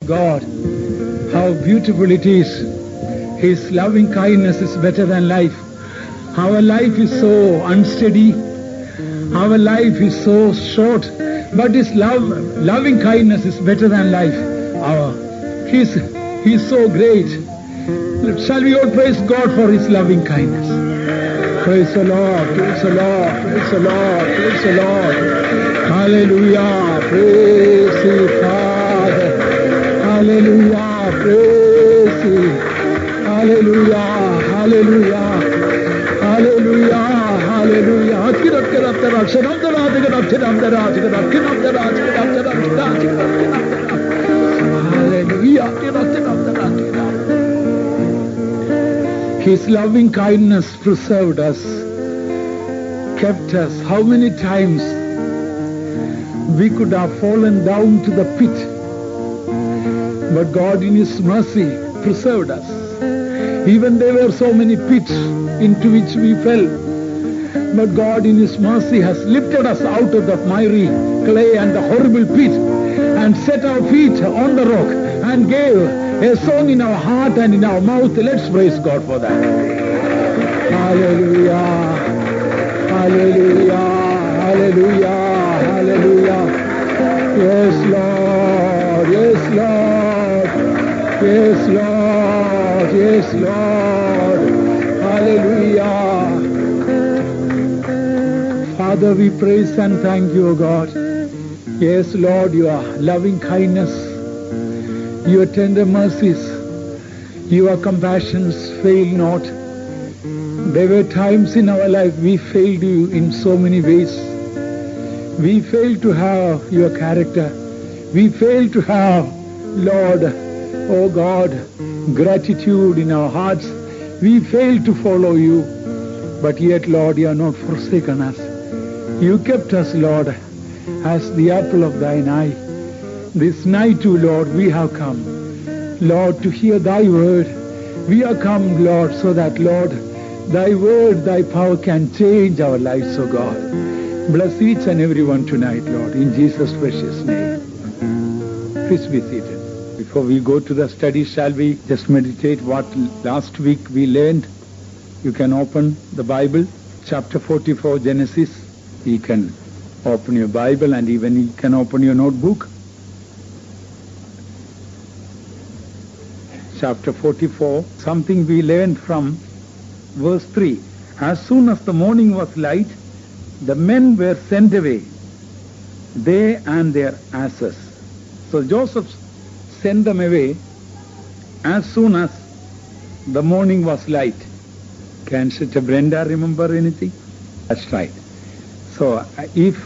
God, how beautiful it is. His loving kindness is better than life. Our life is so unsteady. Our life is so short. But His loving kindness is better than life. He's so great. Shall we all praise God for His loving kindness? Praise the Lord, praise the Lord, praise the Lord, praise the Lord. Hallelujah, praise the Father. Hallelujah, praise Him. Hallelujah, hallelujah, hallelujah, hallelujah. His loving kindness preserved us, kept us. How many times we could have fallen down to the pit, but God in His mercy preserved us. Even there were so many pits into which we fell, but God in His mercy has lifted us out of the miry clay and the horrible pit and set our feet on the rock and gave a song in our heart and in our mouth. Let's praise God for that. Hallelujah, hallelujah, hallelujah, hallelujah. Yes, Lord, yes, Lord, yes, Lord, yes, Lord. Hallelujah. Father, we praise and thank you, O God. Yes, Lord, your loving kindness, your tender mercies, your compassions fail not. There were times in our life we failed you in so many ways. We failed to have your character. We failed to have, Lord, oh God, gratitude in our hearts. We failed to follow you. But yet, Lord, you have not forsaken us. You kept us, Lord, as the apple of thine eye. This night too, Lord, we have come, Lord, to hear thy word. We have come, Lord, so that, Lord, thy word, thy power can change our lives, O God. Bless each and every one tonight, Lord, in Jesus' precious name. Please be seated. Before we go to the study, shall we just meditate what last week we learned? You can open the Bible, chapter 44, Genesis. You can open your Bible and even you can open your notebook. Chapter 44, something we learned from verse 3. As soon as the morning was light, the men were sent away, they and their asses. So Joseph sent them away as soon as the morning was light. Can Sister Brenda remember anything? That's right. So if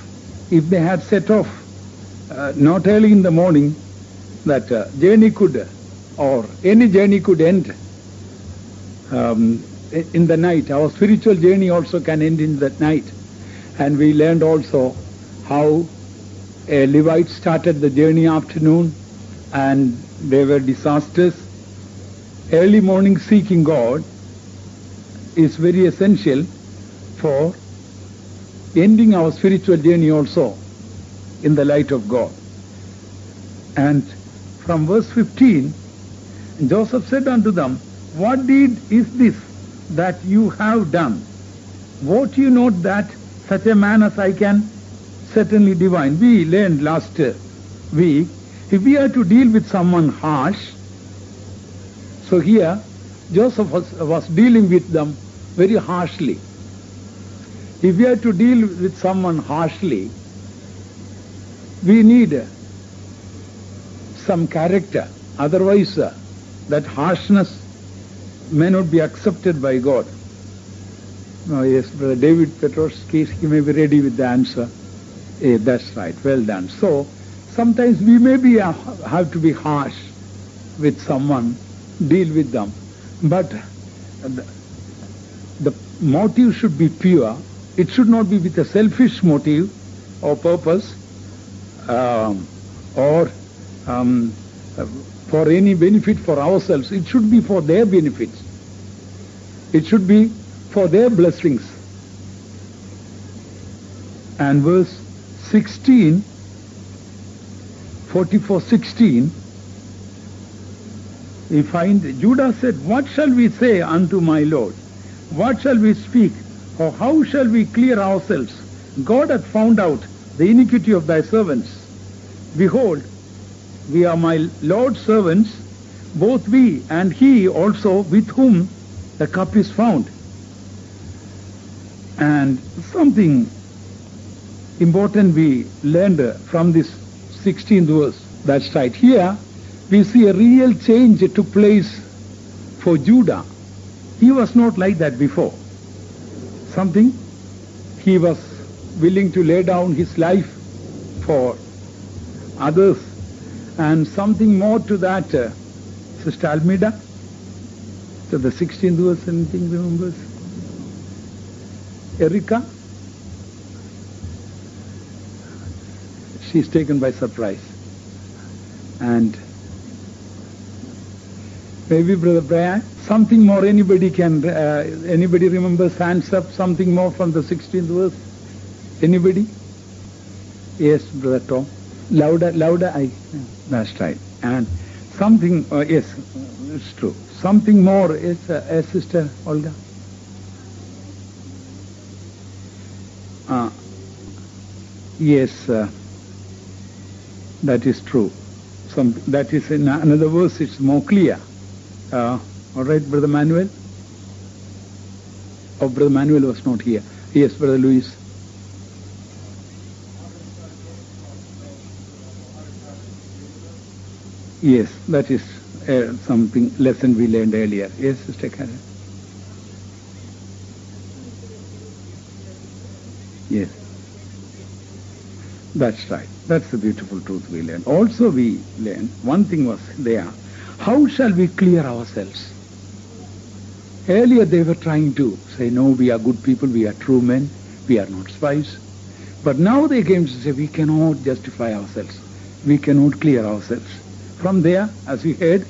they had set off not early in the morning, that journey could, or any journey could end in the night. Our spiritual journey also can end in that night. And we learned also how a Levite started the journey afternoon and there were disasters. Early morning seeking God is very essential for ending our spiritual journey also in the light of God. And from verse 15, Joseph said unto them, what deed is this that you have done? Wot you not that such a man as I can certainly divine? We learned last week, if we are to deal with someone harsh, so here Joseph was dealing with them very harshly. If we are to deal with someone harshly, we need some character. Otherwise, that harshness may not be accepted by God. Oh, yes, Brother David Petro's case, he may be ready with the answer. That's right, well done. So, sometimes we may have to be harsh with someone, deal with them. But the motive should be pure. It should not be with a selfish motive or purpose or for any benefit for ourselves. It should be for their benefits. It should be for their blessings. And verse 16, 44:16, we find Judah said, "What shall we say unto my Lord? What shall we speak? Or how shall we clear ourselves? God hath found out the iniquity of thy servants. Behold, we are my Lord's servants, both we and he also with whom the cup is found." And something important we learned from this 16th verse. That's right. Here we see a real change took place for Judah. He was not like that before. Something, he was willing to lay down his life for others. And something more to that, Sister Almeida, to the 16th verse, anything remembers? Erica? She's taken by surprise. And maybe Brother Brian, something more, anybody remembers, hands up, something more from the 16th verse? Anybody? Yes, Brother Tom. Louder, that's right. And something, yes, it's true. Something more is, Sister Olga. Yes, that is true. That is in another verse, it's more clear. All right, Brother Manuel? Oh, Brother Manuel was not here. Yes, Brother Luis. Yes, that is something lesson we learned earlier. Yes, Sister Karen. Yes. That's right. That's the beautiful truth we learned. Also we learned, one thing was there, how shall we clear ourselves? Earlier they were trying to say, no, we are good people, we are true men, we are not spies. But now they came to say, we cannot justify ourselves. We cannot clear ourselves. From there, as we heard,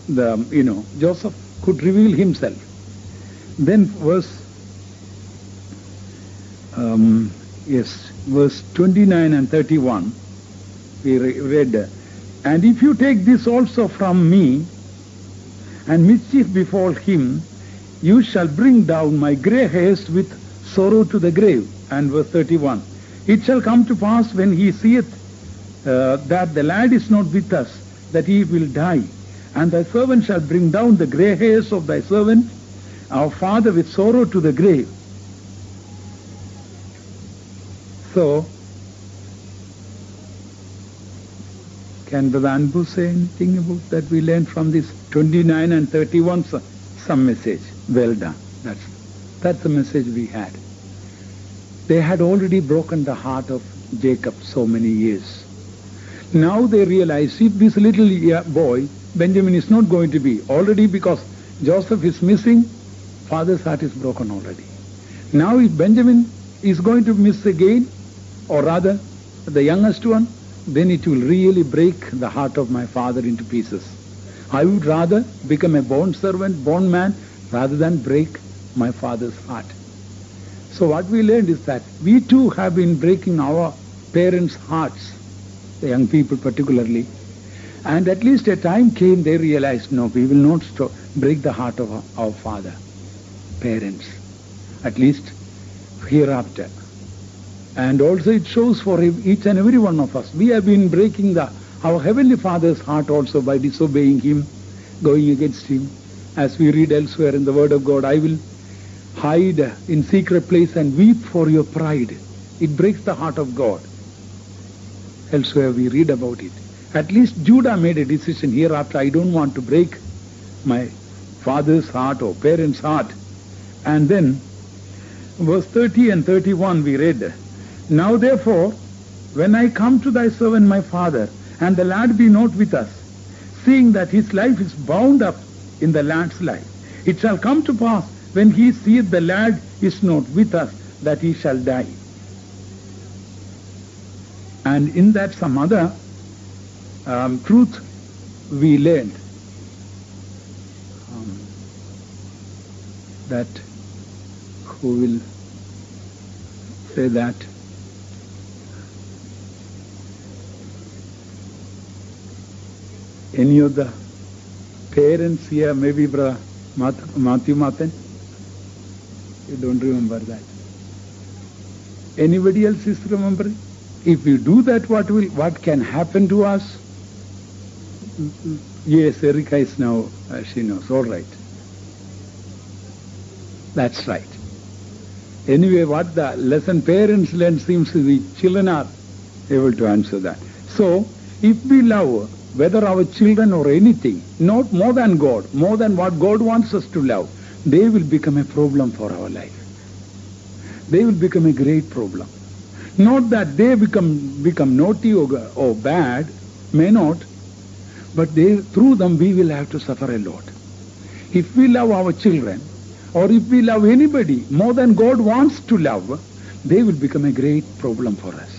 Joseph could reveal himself. Then verse 29 and 31, we read, "And if you take this also from me, and mischief befall him, you shall bring down my grey hairs with sorrow to the grave." And verse 31, "It shall come to pass when he seeth that the lad is not with us, that he will die. And thy servant shall bring down the grey hairs of thy servant, our father, with sorrow to the grave." So, can Brother Anbu say anything about that we learned from this 29 and 31? Some message. Well done. That's the message we had. They had already broken the heart of Jacob so many years. Now they realize if this little boy, Benjamin, is not going to be, already because Joseph is missing, father's heart is broken already. Now if Benjamin is going to miss again, or rather the youngest one, then it will really break the heart of my father into pieces. I would rather become a bond servant, bond man, rather than break my father's heart. So what we learned is that we too have been breaking our parents' hearts, the young people particularly, and at least a time came they realized, no, we will not break the heart of our father, parents, at least hereafter. And also it shows for each and every one of us, we have been breaking our Heavenly Father's heart also by disobeying Him, going against Him. As we read elsewhere in the Word of God, I will hide in secret place and weep for your pride. It breaks the heart of God. Elsewhere we read about it. At least Judah made a decision, hereafter I don't want to break my father's heart or parents' heart. And then verse 30 and 31 we read, "Now therefore, when I come to thy servant my father, and the lad be not with us, seeing that his life is bound up in the lad's life, it shall come to pass, when he seeth the lad is not with us, that he shall die." And in that some other truth we learned, that who will say that? Any of the parents here, maybe Brother Matthew Martin? You don't remember that. Anybody else is remembering? If we do that, what can happen to us? Yes, Erika is now, she knows. All right. That's right. Anyway, what the lesson parents learn seems to be children are able to answer that. So, if we love, whether our children or anything, not more than God, more than what God wants us to love, they will become a problem for our life. They will become a great problem. Not that they become naughty or bad, may not, but through them we will have to suffer a lot. If we love our children, or if we love anybody more than God wants to love, they will become a great problem for us.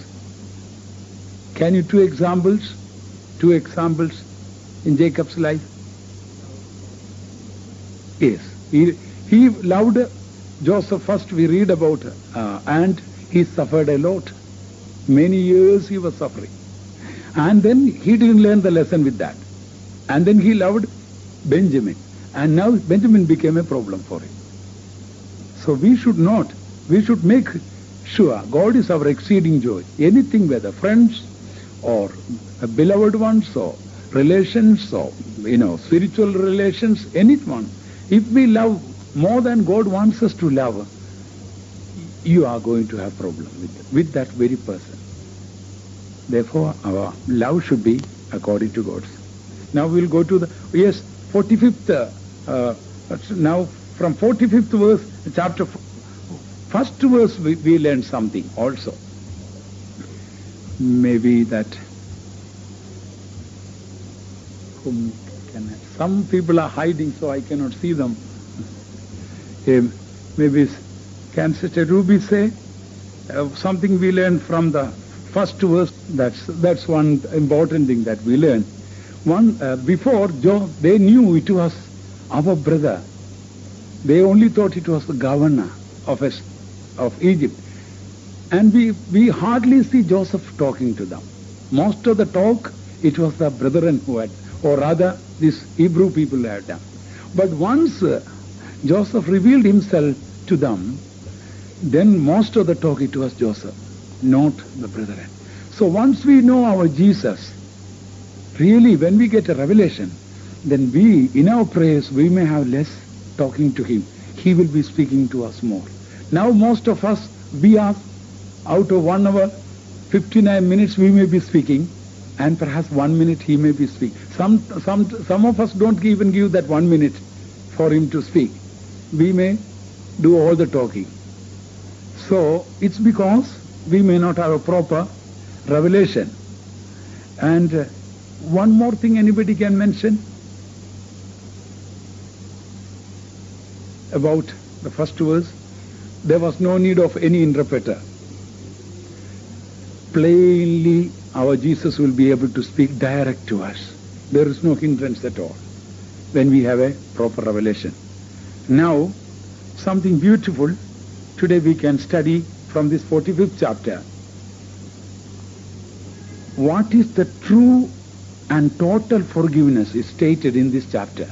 Can you two examples in Jacob's life? Yes, he loved Joseph. First we read about and he suffered a lot. Many years he was suffering. And then he didn't learn the lesson with that. And then he loved Benjamin. And now Benjamin became a problem for him. So we should make sure God is our exceeding joy. Anything, whether friends or beloved ones or relations or spiritual relations, anyone, if we love more than God wants us to love, you are going to have problem with that very person. Therefore, our love should be according to God's. Now we'll go to the 45th. Now from 45th verse, chapter first verse, we learn something also. Maybe that some people are hiding, so I cannot see them. Maybe can Sister Ruby say something we learned from the first verse? That's one important thing that we learn. Before they knew it was our brother. They only thought it was the governor of Egypt. And we hardly see Joseph talking to them. Most of the talk, it was the brethren who had, or rather these Hebrew people had done. But once Joseph revealed himself to them, then most of the talk it was Joseph, not the brethren. So once we know our Jesus, really when we get a revelation, then in our prayers, we may have less talking to him. He will be speaking to us more. Now most of us, we are out of 1 hour, 59 minutes we may be speaking, and perhaps 1 minute he may be speaking. Some of us don't even give that 1 minute for him to speak. We may do all the talking. So it's because we may not have a proper revelation. And one more thing anybody can mention about the first verse. There was no need of any interpreter. Plainly our Jesus will be able to speak direct to us. There is no hindrance at all when we have a proper revelation. Now, something beautiful today we can study from this 45th chapter. What is the true and total forgiveness is stated in this chapter.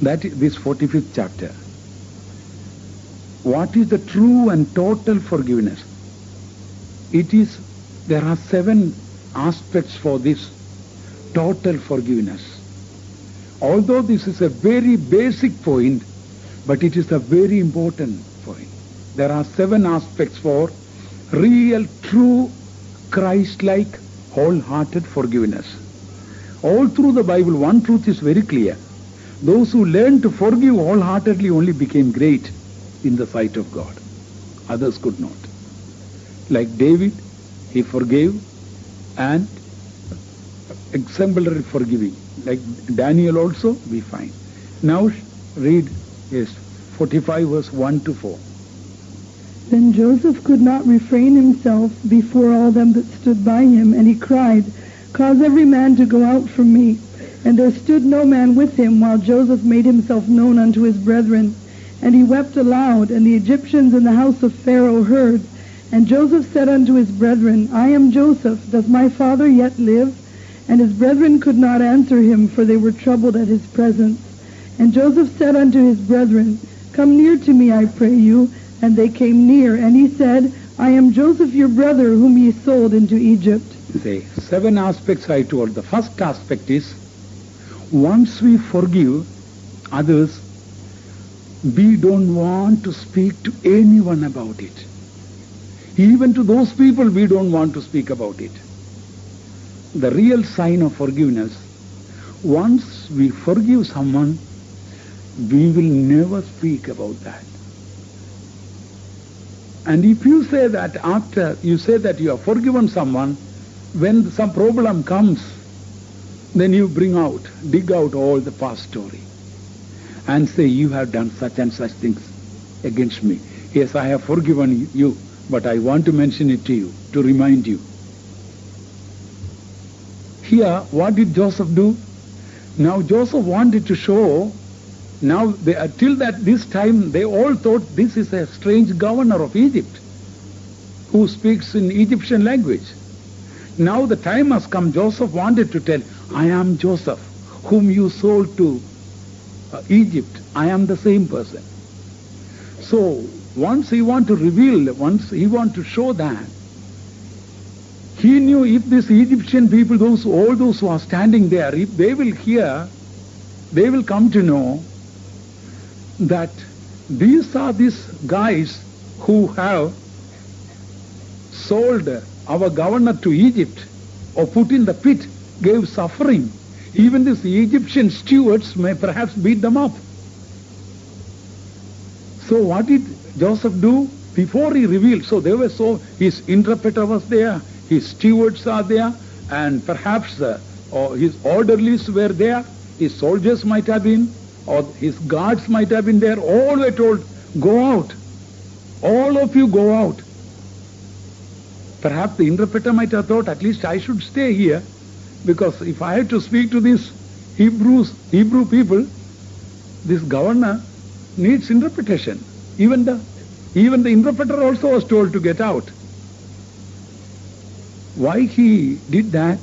That is this 45th chapter. What is the true and total forgiveness? There are 7 aspects for this total forgiveness. Although this is a very basic point, but it is a very important point. There are 7 aspects for real, true, Christ-like, wholehearted forgiveness. All through the Bible, one truth is very clear. Those who learned to forgive wholeheartedly only became great in the sight of God. Others could not. Like David, he forgave and exemplary forgiving. Like Daniel also, we find. Now read 45 verse 1 to 4. Then Joseph could not refrain himself before all them that stood by him, and he cried, Cause every man to go out from me. And there stood no man with him, while Joseph made himself known unto his brethren. And he wept aloud, and the Egyptians in the house of Pharaoh heard. And Joseph said unto his brethren, I am Joseph, does my father yet live? And his brethren could not answer him, for they were troubled at his presence. And Joseph said unto his brethren, Come near to me, I pray you. And they came near, and he said, I am Joseph your brother, whom ye sold into Egypt. Say, 7 aspects I told. The first aspect is, once we forgive others, we don't want to speak to anyone about it. Even to those people, we don't want to speak about it. The real sign of forgiveness, once we forgive someone, we will never speak about that. And if you say that after you say that you have forgiven someone, when some problem comes, then you dig out all the past story and say, you have done such and such things against me. Yes, I have forgiven you, but I want to mention it to you, to remind you. Here, what did Joseph do? Now Joseph wanted to show, till this time they all thought this is a strange governor of Egypt who speaks in Egyptian language. Now the time has come, Joseph wanted to tell, I am Joseph, whom you sold to Egypt. I am the same person. So once he want to reveal, once he want to show that, he knew if these Egyptian people, all those who are standing there, if they will hear, they will come to know that these are these guys who have sold our governor to Egypt, or put in the pit, gave suffering. Even these Egyptian stewards may perhaps beat them up. So what did Joseph do? Before he revealed, his interpreter was there, his stewards are there, and perhaps his orderlies were there, his soldiers might have been, or his guards might have been there. All were told, go out. All of you go out. Perhaps the interpreter might have thought, at least I should stay here, because if I have to speak to these Hebrew people, this governor needs interpretation. Even the interpreter also was told to get out. Why he did that?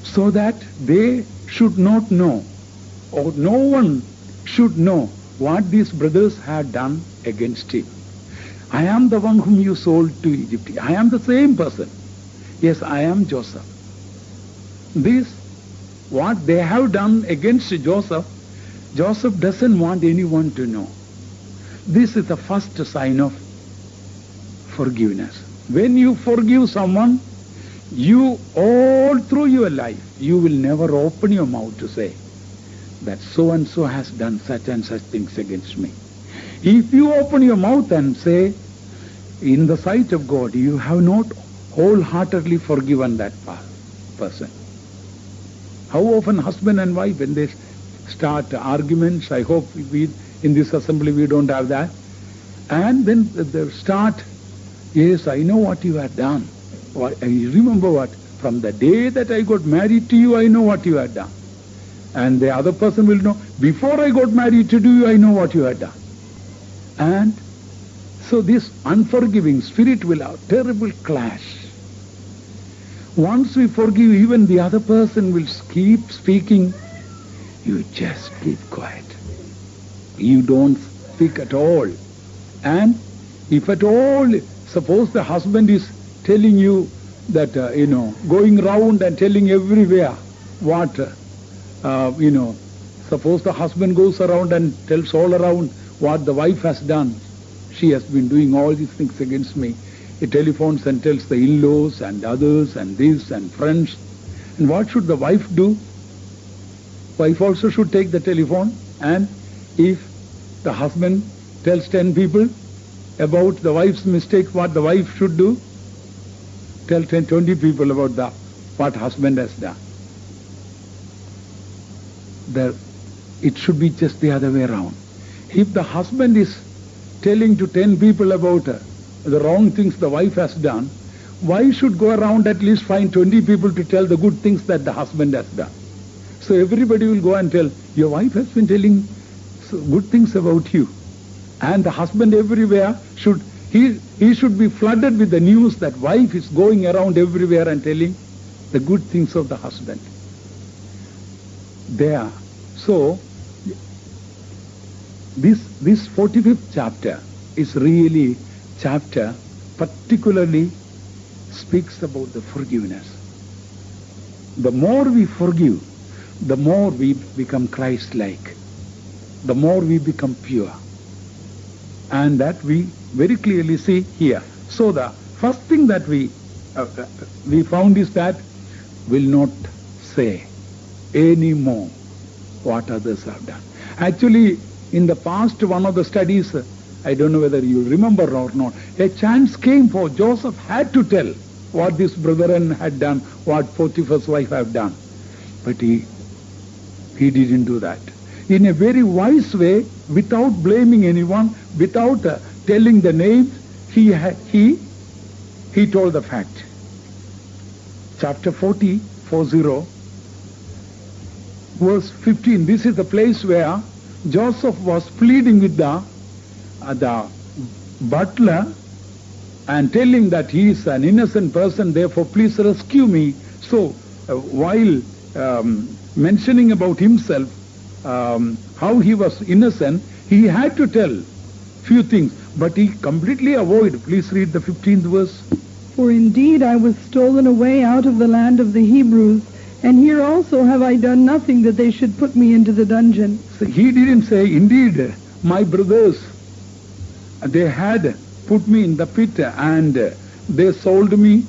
So that they should not know, or no one should know what these brothers had done against him. I am the one whom you sold to Egypt. I am the same person. Yes, I am Joseph. What they have done against Joseph, Joseph doesn't want anyone to know. This is the first sign of forgiveness. When you forgive someone, you all through your life, you will never open your mouth to say that so and so has done such and such things against me. If you open your mouth and say, in the sight of God, you have not wholeheartedly forgiven that person. How often husband and wife, when they start arguments, I hope in this assembly we don't have that, and then they start, yes, I know what you have done. I remember what, from the day that I got married to you, I know what you had done. And the other person will know, before I got married to you, I know what you had done. And so this unforgiving spirit will have terrible clash. Once we forgive, even the other person will keep speaking. You just keep quiet. You don't speak at all. And if at all, suppose the husband is telling you that, going round and telling everywhere what, suppose the husband goes around and tells all around what the wife has done. She has been doing all these things against me. He telephones and tells the in-laws and others and this and friends. And what should the wife do? Wife also should take the telephone, and if the husband tells 10 people about the wife's mistake, what the wife should do? Tell 20 people about what husband has done. It should be just the other way around. If the husband is telling to 10 people about the wrong things the wife has done, why should go around at least find 20 people to tell the good things that the husband has done? So everybody will go and tell, your wife has been telling good things about you. And the husband everywhere he should be flooded with the news that wife is going around everywhere and telling the good things of the husband. there. So, this 45th chapter is really chapter particularly speaks about the forgiveness. The more we forgive, the more we become Christ-like, the more we become pure. And that we very clearly see here. So the first thing that we found is that will not say any more what others have done. Actually, in the past one of the studies, I don't know whether you remember or not, a chance came for Joseph had to tell what this brethren had done, what Potiphar's wife had done. But he didn't do that. In a very wise way, without blaming anyone, without telling the names, he told the fact. Chapter 40, verse 15. This is the place where Joseph was pleading with the butler and telling that he is an innocent person, therefore please rescue me. So while mentioning about himself, how he was innocent, he had to tell few things, but he completely avoided. Please read the 15th verse. For indeed I was stolen away out of the land of the Hebrews, and here also have I done nothing that they should put me into the dungeon. So he didn't say, indeed, my brothers, they had put me in the pit and they sold me.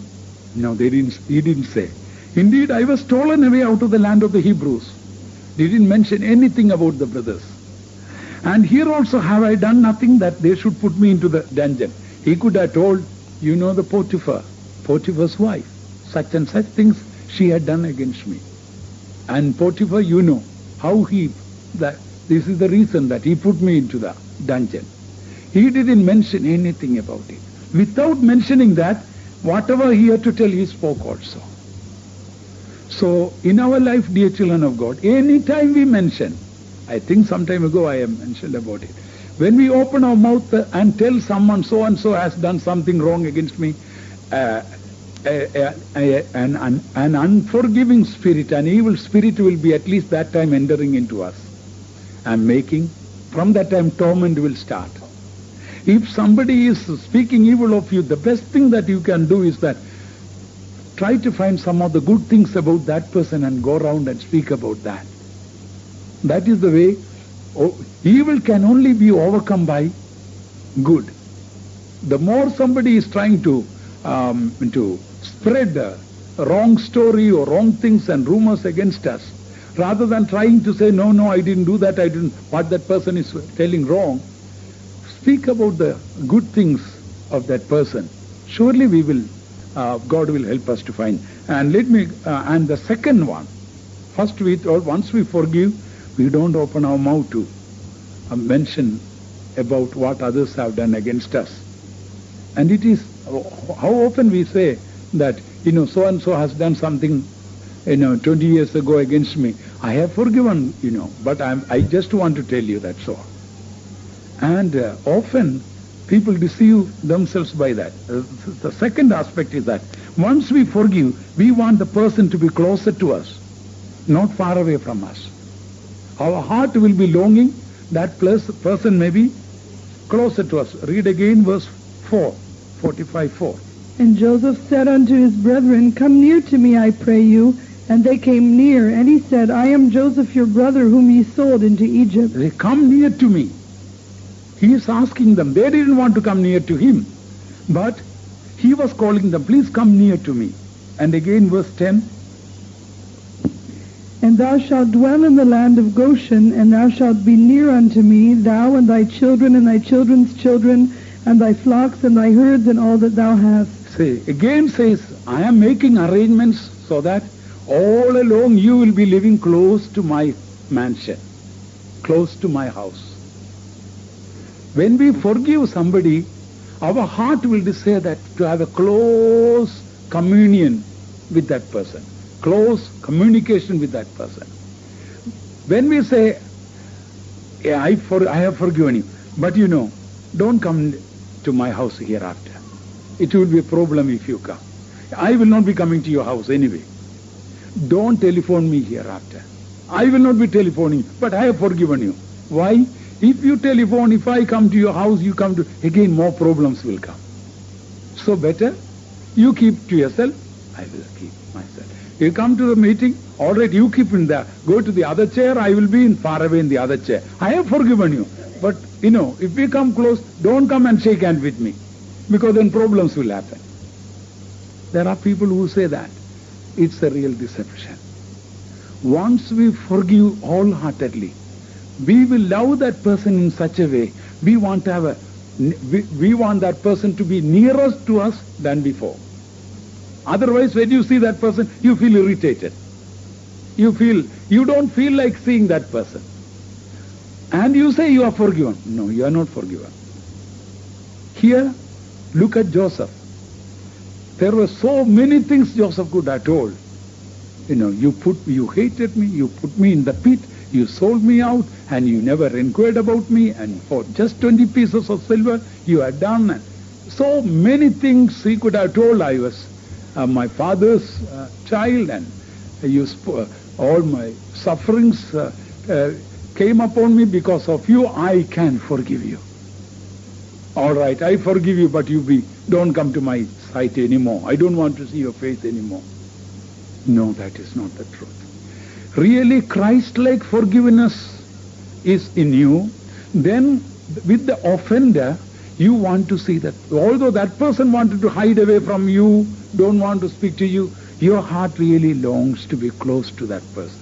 No, he didn't say. Indeed, I was stolen away out of the land of the Hebrews. They didn't mention anything about the brothers. And here also have I done nothing that they should put me into the dungeon. He could have told, you know, the Potiphar's wife, such and such things she had done against me. And Potiphar, you know, how that this is the reason that he put me into the dungeon. He didn't mention anything about it. Without mentioning that, whatever he had to tell, he spoke also. So, in our life, dear children of God, any time we mention, I think some time ago I have mentioned about it, when we open our mouth and tell someone so and so has done something wrong against me, an unforgiving spirit, an evil spirit will be at least that time entering into us and making, from that time torment will start. If somebody is speaking evil of you, the best thing that you can do is that try to find some of the good things about that person and go around and speak about that. That is the way. Evil can only be overcome by good. The more somebody is trying to spread a wrong story or wrong things and rumors against us, rather than trying to say, no, I didn't do that, what that person is telling wrong, speak about the good things of that person. Surely we will, God will help us to find. And and the second one, first once we forgive, we don't open our mouth to mention about what others have done against us. And it is, how often we say that, so and so has done something, 20 years ago against me. I have forgiven, but I just want to tell you that's all. And often people deceive themselves by that. The second aspect is that once we forgive, we want the person to be closer to us, not far away from us. Our heart will be longing that person may be closer to us. Read again verse 4, 45:4. And Joseph said unto his brethren, Come near to me, I pray you. And they came near, and he said, I am Joseph your brother, whom ye sold into Egypt. They come near to me. He is asking them. They didn't want to come near to him, but he was calling them, please come near to me. And again verse 10. And thou shalt dwell in the land of Goshen, and thou shalt be near unto me, thou and thy children and thy children's children, and thy flocks and thy herds and all that thou hast. Again says, I am making arrangements so that all along you will be living close to my mansion, close to my house. When we forgive somebody, our heart will desire that to have a close communion with that person, close communication with that person. When we say, I have forgiven you, but don't come to my house hereafter. It will be a problem if you come. I will not be coming to your house anyway. Don't telephone me hereafter. I will not be telephoning, but I have forgiven you. Why? If you telephone, if I come to your house, you come to, again more problems will come. So better, you keep to yourself, I will keep myself. You come to the meeting, all right, you keep in there. Go to the other chair, I will be in far away in the other chair. I have forgiven you. But, if we come close, don't come and shake hands with me, because then problems will happen. There are people who say that. It's a real deception. Once we forgive wholeheartedly, we will love that person in such a way, we want that person to be nearest to us than before. Otherwise, when you see that person, you feel irritated. You don't feel like seeing that person. And you say you are forgiven. No, you are not forgiven. Here, look at Joseph. There were so many things Joseph could have told. You hated me, you put me in the pit, you sold me out, and you never inquired about me, and for just 20 pieces of silver, you had done. So many things he could have told. I was my father's child, and all my sufferings came upon me because of you. I can forgive you. All right, I forgive you, but don't come to my sight anymore. I don't want to see your face anymore. No, that is not the truth. Really, Christ-like forgiveness is in you. Then, with the offender, you want to see that, although that person wanted to hide away from you, don't want to speak to you, your heart really longs to be close to that person.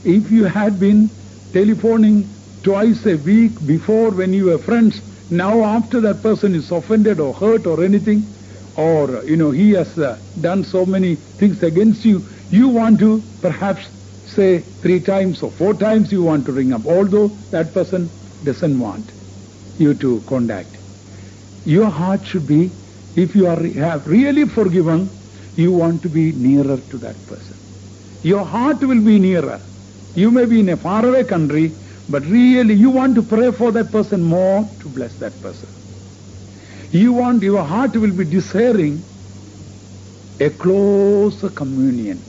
If you had been telephoning twice a week before when you were friends, now after that person is offended or hurt or anything, or he has done so many things against you, you want to perhaps say 3 times or 4 times you want to ring up, although that person doesn't want you to contact. Your heart should be, if you have really forgiven, you want to be nearer to that person. Your heart will be nearer. You may be in a faraway country, but really you want to pray for that person more, to bless that person. Your heart will be desiring a closer communion,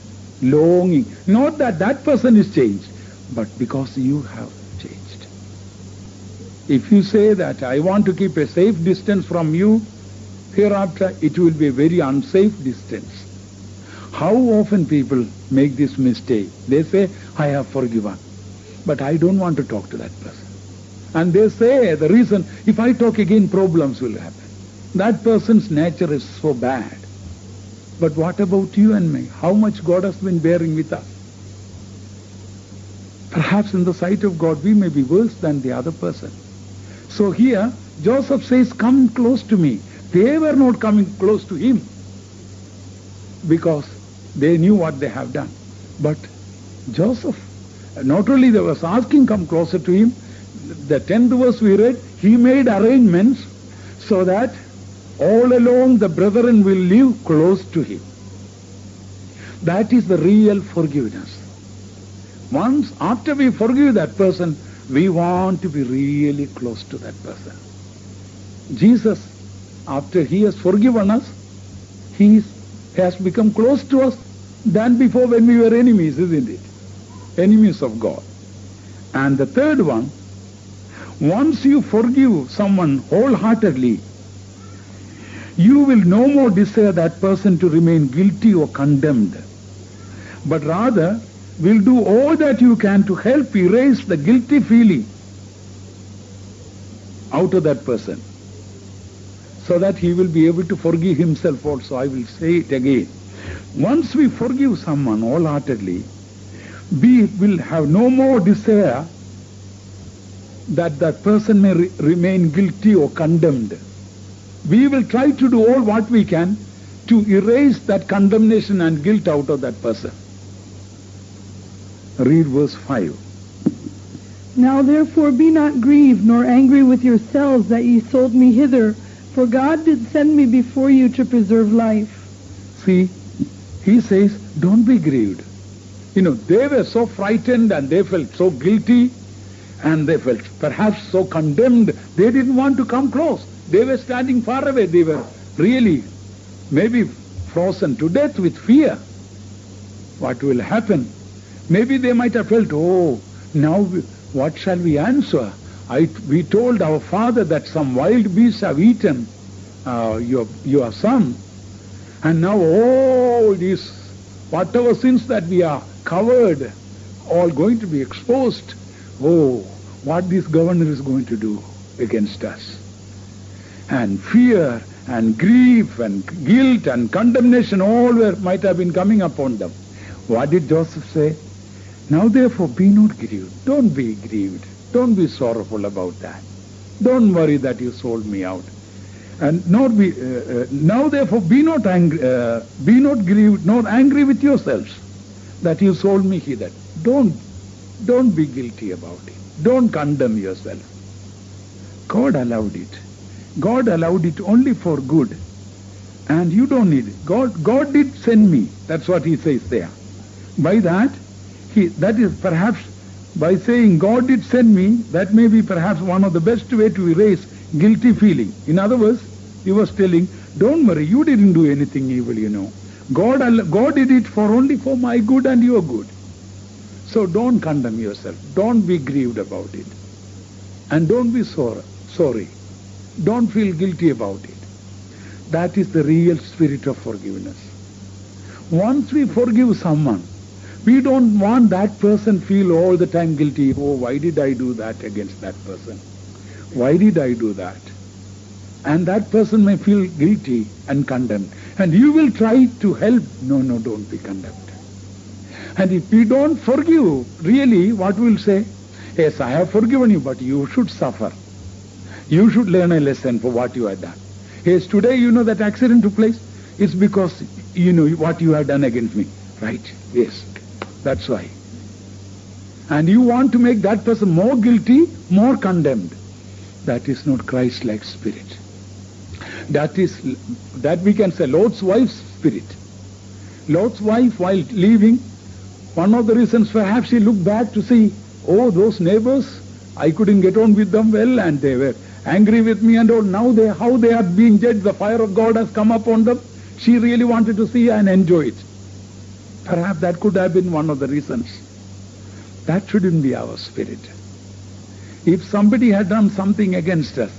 longing. Not that that person is changed, but because you have changed. If you say that I want to keep a safe distance from you, hereafter it will be a very unsafe distance. How often people make this mistake? They say, I have forgiven, but I don't want to talk to that person. And they say the reason, if I talk again, problems will happen. That person's nature is so bad. But what about you and me? How much God has been bearing with us? Perhaps in the sight of God, we may be worse than the other person. So here, Joseph says, come close to me. They were not coming close to him because they knew what they have done. But Joseph, not only they was asking, come closer to him, the 10th verse we read, he made arrangements so that all along the brethren will live close to him. That is the real forgiveness. Once after we forgive that person, we want to be really close to that person. Jesus, after he has forgiven us, he has become close to us than before when we were enemies, isn't it? Enemies of God. And the third one, once you forgive someone wholeheartedly, you will no more desire that person to remain guilty or condemned, but rather will do all that you can to help erase the guilty feeling out of that person, so that he will be able to forgive himself also. I will say it again. Once we forgive someone wholeheartedly, we will have no more desire that that person may remain guilty or condemned. We will try to do all what we can to erase that condemnation and guilt out of that person. Read verse 5. Now therefore be not grieved, nor angry with yourselves that ye sold me hither, for God did send me before you to preserve life. See, he says, don't be grieved. They were so frightened and they felt so guilty and they felt perhaps so condemned, they didn't want to come close. They were standing far away. They were really maybe frozen to death with fear. What will happen? Maybe they might have felt, oh, now what shall we answer? We told our father that some wild beasts have eaten your son. And now all these, whatever sins that we are covered, all going to be exposed. Oh, what this governor is going to do against us. And fear and grief and guilt and condemnation all might have been coming upon them. What did Joseph say? Now therefore be not grieved. Don't be grieved. Don't be sorrowful about that. Don't worry that you sold me out. And not be now therefore be not angry, be not grieved, nor angry with yourselves that you sold me hither. Don't be guilty about it. Don't condemn yourself. God allowed it. God allowed it only for good. And you don't need it. God did send me. That's what he says there. By that, that is perhaps, by saying God did send me, that may be perhaps one of the best way to erase guilty feeling. In other words, he was telling, don't worry, you didn't do anything evil, you know. God did it only for my good and your good. So don't condemn yourself. Don't be grieved about it. And don't be sorry. Don't feel guilty about it. That is the real spirit of forgiveness. Once we forgive someone, we don't want that person feel all the time guilty. Oh, why did I do that against that person? Why did I do that? And that person may feel guilty and condemned. And you will try to help. No, don't be condemned. And if we don't forgive, really, what we'll say? Yes, I have forgiven you, but you should suffer. You should learn a lesson for what you have done. Yes, today you know that accident took place. It's because you know what you have done against me. Right? Yes. That's why. And you want to make that person more guilty, more condemned. That is not Christ-like spirit. That we can say Lot's wife's spirit. Lot's wife, while leaving, one of the reasons perhaps she looked back to see, oh, those neighbors, I couldn't get on with them well and they were angry with me and all. Now how they are being judged, the fire of God has come upon them. She really wanted to see and enjoy it. Perhaps that could have been one of the reasons. That shouldn't be our spirit. If somebody had done something against us,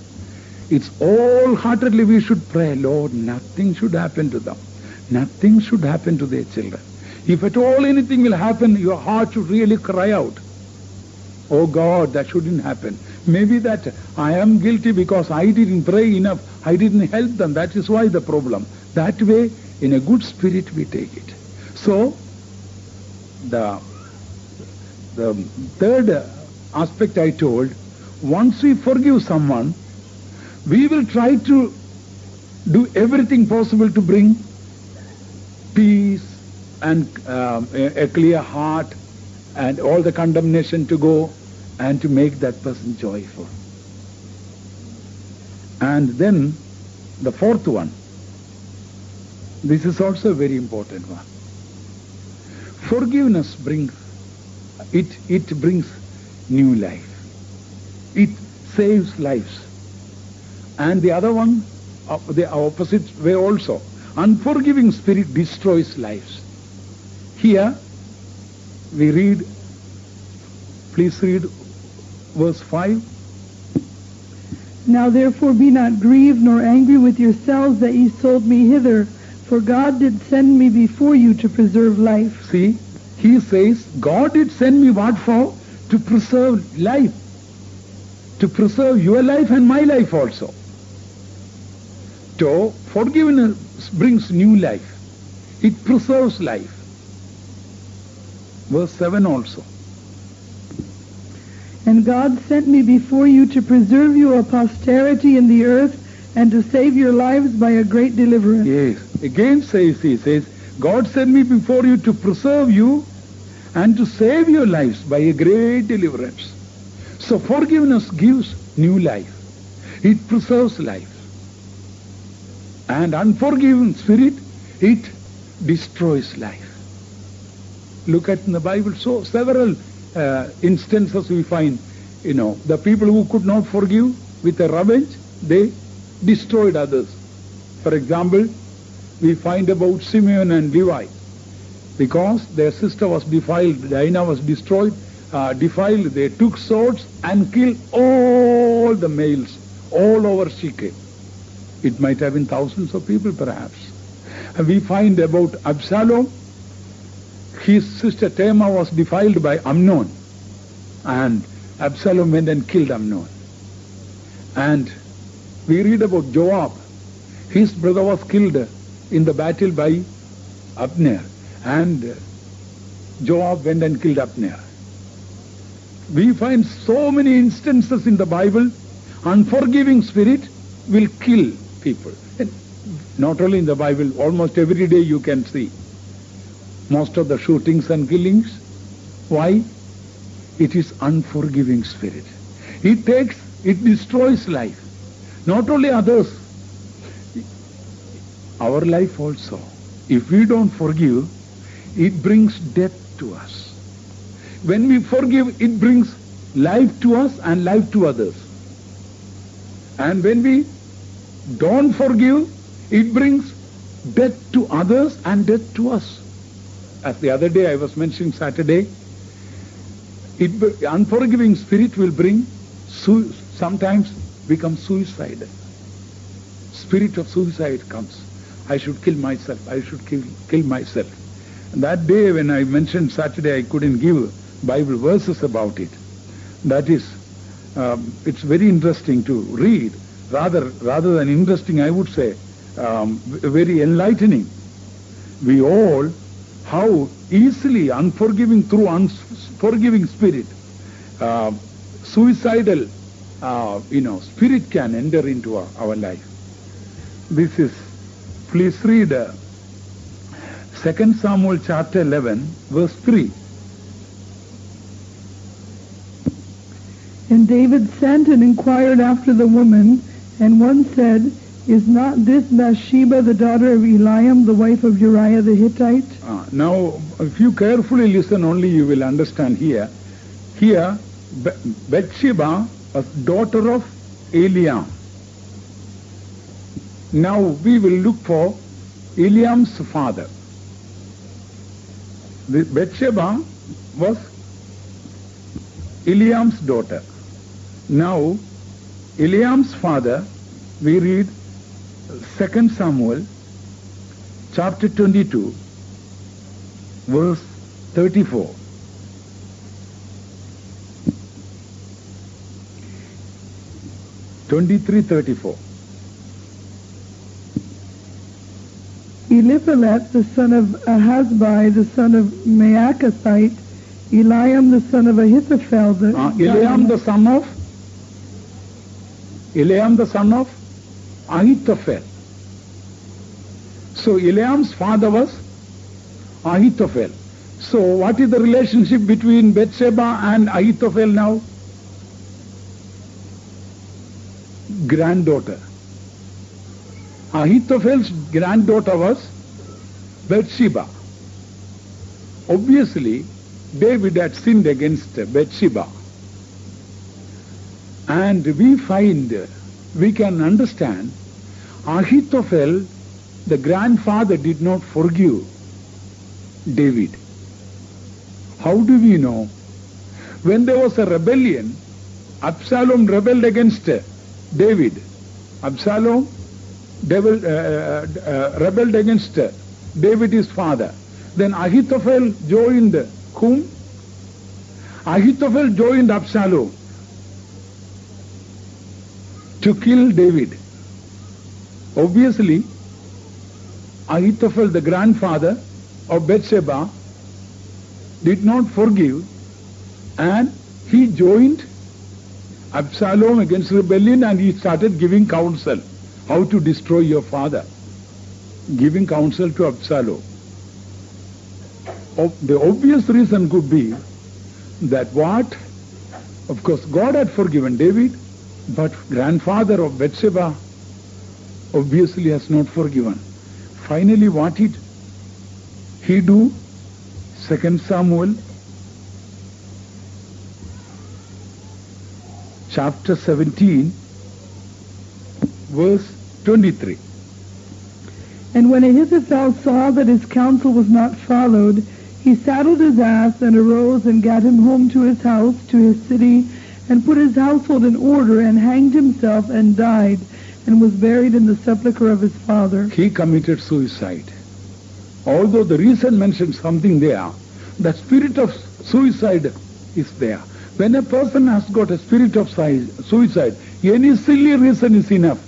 it's wholeheartedly we should pray, Lord, nothing should happen to them. Nothing should happen to their children. If at all anything will happen, your heart should really cry out. Oh God, that shouldn't happen. Maybe that I am guilty because I didn't pray enough. I didn't help them. That is why the problem. That way, in a good spirit, we take it. So, the third aspect I told, once we forgive someone, we will try to do everything possible to bring peace and a clear heart and all the condemnation to go and to make that person joyful. And then the fourth one, this is also a very important one. Forgiveness brings new life. It saves lives. And the other one, the opposite way also. Unforgiving spirit destroys lives. Here we read, please read verse 5. Now therefore be not grieved nor angry with yourselves that ye sold me hither, for God did send me before you to preserve life. See, he says, God did send me what for? To preserve life. To preserve your life and my life also. So, forgiveness brings new life. It preserves life. Verse 7 also. And God sent me before you to preserve you a posterity in the earth and to save your lives by a great deliverance. Yes. Again he says, God sent me before you to preserve you and to save your lives by a great deliverance. So forgiveness gives new life. It preserves life. And unforgiving spirit, it destroys life. Look at in the Bible, so several instances we find, the people who could not forgive with a revenge, they destroyed others. For example, we find about Simeon and Levi. Because their sister was defiled, Dinah was defiled, they took swords and killed all the males all over Shechem. It might have been thousands of people perhaps. And we find about Absalom, his sister Tamar was defiled by Amnon, and Absalom went and killed Amnon. And we read about Joab, his brother was killed in the battle by Abner, and Joab went and killed Abner. We find so many instances in the Bible, unforgiving spirit will kill people. And not only in the Bible, almost every day you can see most of the shootings and killings. Why? It is unforgiving spirit. It destroys life. Not only others, our life also. If we don't forgive, it brings death to us. When we forgive, it brings life to us and life to others. And when we don't forgive, it brings death to others and death to us. As the other day I was mentioning Saturday, unforgiving spirit will bring, sometimes become suicidal. Spirit of suicide comes. I should kill myself. I should kill myself. And that day when I mentioned Saturday, I couldn't give Bible verses about it. That is, it's very interesting to read. Rather than interesting, I would say, very enlightening. We all, how easily unforgiving through unforgiving spirit, suicidal, spirit can enter into our life. This is, please read 2 Samuel chapter 11, verse 3. And David sent and inquired after the woman, and one said, Is not this Bathsheba the daughter of Eliam, the wife of Uriah the Hittite? Now, if you carefully listen only, you will understand here. Here, Bathsheba was daughter of Eliam. Now, we will look for Eliam's father. Bathsheba was Eliam's daughter. Now, Eliam's father, we read 2 Samuel chapter 22, verse 34. Eliphalet, the son of Ahasbai, the son of Maacathite, Eliam, the son of Ahithophel, Eliam, the son of Ahithophel. So Eliam's father was Ahithophel. So what is the relationship between Bathsheba and Ahithophel now? Granddaughter. Ahithophel's granddaughter was Bathsheba. Obviously, David had sinned against Bathsheba. And we can understand, Ahithophel, the grandfather, did not forgive David. How do we know? When there was a rebellion, Absalom rebelled against David. Absalom rebelled against David, his father. Then Ahithophel joined whom? Ahithophel joined Absalom to kill David. Obviously, Ahithophel, the grandfather of Bathsheba, did not forgive, and he joined Absalom against rebellion, and he started giving counsel how to destroy your father, giving counsel to Absalom. The obvious reason could be that of course God had forgiven David, but grandfather of Bathsheba obviously has not forgiven. Finally, what did he do? 2 Samuel chapter 17, verse 23. And when Ahithophel saw that his counsel was not followed, he saddled his ass and arose and gat him home to his house, to his city, and put his household in order, and hanged himself and died, and was buried in the sepulchre of his father. He committed suicide. Although the reason mentions something there, the spirit of suicide is there. When a person has got a spirit of suicide, any silly reason is enough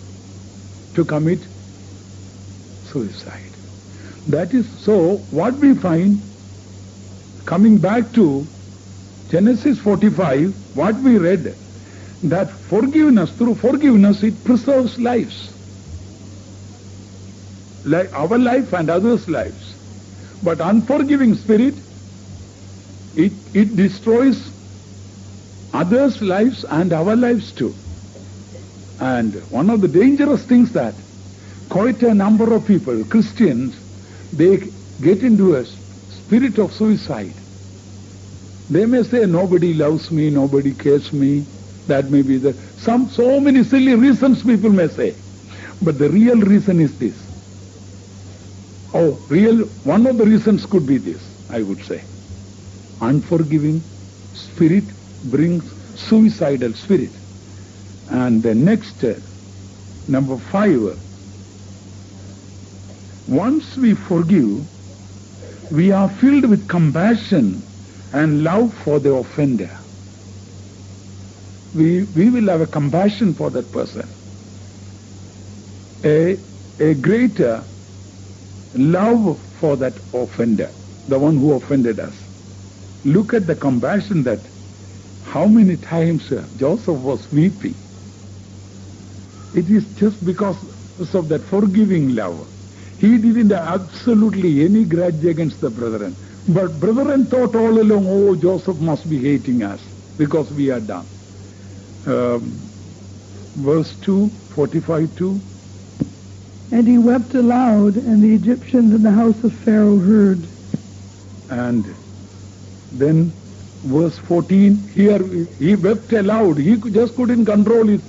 to commit suicide. That is so what we find, coming back to Genesis 45, what we read, that forgiveness, through forgiveness, it preserves lives. Like our life and others' lives. But unforgiving spirit, it destroys others' lives and our lives too. And one of the dangerous things that quite a number of people, Christians, they get into a spirit of suicide. They may say, nobody loves me, nobody cares me. That may be so many silly reasons people may say. But the real reason is this. One of the reasons could be this, I would say. Unforgiving spirit brings suicidal spirit. And the next, number 5, once we forgive, we are filled with compassion and love for the offender. We will have a compassion for that person. A greater love for that offender, the one who offended us. Look at the compassion that how many times Joseph was weeping. It is just because of that forgiving love. He didn't have absolutely any grudge against the brethren. But brethren thought all along, Joseph must be hating us because we are done. Verse 2, 45:2. And he wept aloud, and the Egyptians in the house of Pharaoh heard. And then verse 14, here he wept aloud. He just couldn't control his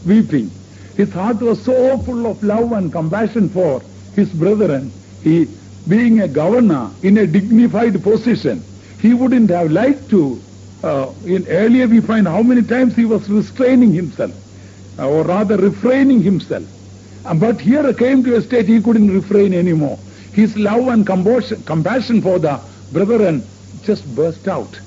weeping. His heart was so full of love and compassion for his brethren. He, being a governor in a dignified position, he wouldn't have liked to, earlier we find how many times he was restraining himself, or rather refraining himself. But here came to a state he couldn't refrain anymore. His love and compassion for the brethren just burst out.